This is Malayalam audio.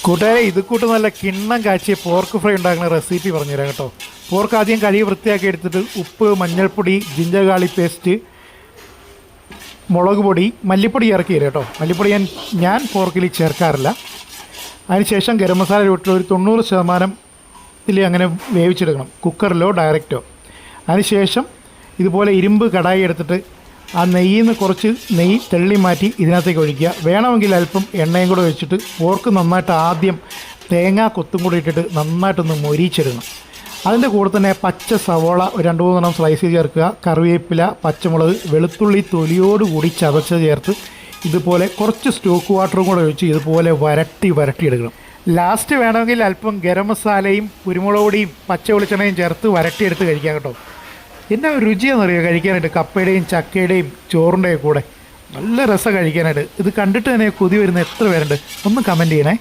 കൂട്ടുകാരെ ഇത് കൂട്ട് നല്ല കിണ്ണം കാച്ചിയ പോർക്ക് ഫ്രൈ ഉണ്ടാക്കുന്ന റെസിപ്പി പറഞ്ഞുതരാം കേട്ടോ. പോർക്ക് ആദ്യം കഴുകി വൃത്തിയാക്കി എടുത്തിട്ട് ഉപ്പ്, മഞ്ഞൾപ്പൊടി, ജിഞ്ചർ ഗാർലിക് പേസ്റ്റ്, മുളക് പൊടി, മല്ലിപ്പൊടി ചേർക്കി തരാം കേട്ടോ. മല്ലിപ്പൊടി ഞാൻ പോർക്കിൽ ചേർക്കാറില്ല. അതിനുശേഷം ഗരം മസാല ഇട്ട് ഒരു 90% അങ്ങനെ വേവിച്ചെടുക്കണം, കുക്കറിലോ ഡയറക്റ്റോ. അതിനുശേഷം ഇതുപോലെ ഇരുമ്പ് കടായി എടുത്തിട്ട് ആ നെയ്യിൽ നിന്ന് കുറച്ച് നെയ്യ് തെള്ളി മാറ്റി ഇതിനകത്തേക്ക് ഒഴിക്കുക. വേണമെങ്കിൽ അല്പം എണ്ണയും കൂടെ വെച്ചിട്ട് പോർക്ക് നന്നായിട്ട് ആദ്യം തേങ്ങ കൊത്തും കൂടി ഇട്ടിട്ട് നന്നായിട്ടൊന്ന് മൊരിച്ചെടുക്കണം. അതിൻ്റെ കൂടെ തന്നെ പച്ച സവോള ഒരു 2-3 സ്ലൈസ് ചേർക്കുക, കറിവേപ്പില, പച്ചമുളക്, വെളുത്തുള്ളി തൊലിയോടുകൂടി ചതച്ച് ചേർത്ത് ഇതുപോലെ കുറച്ച് സ്റ്റോക്ക് വാട്ടറും കൂടെ ഒഴിച്ച് ഇതുപോലെ വരട്ടിയെടുക്കണം. ലാസ്റ്റ് വേണമെങ്കിൽ അല്പം ഗരം മസാലയും കുരുമുളക് പൊടിയും പച്ച വെളിച്ചെണ്ണയും ചേർത്ത് വരട്ടിയെടുത്ത് കഴിക്കാം കേട്ടോ. എന്നാ ഒരു രുചിയാണെന്നറിയുക കഴിക്കാനായിട്ട്, കപ്പയുടെയും ചക്കയുടെയും ചോറിൻ്റെയും കൂടെ നല്ല രസം കഴിക്കാനായിട്ട്. ഇത് കണ്ടിട്ട് തന്നെ കൊതി വരുന്ന എത്ര പേരുണ്ട്, ഒന്ന് കമൻറ്റ് ചെയ്യണേ.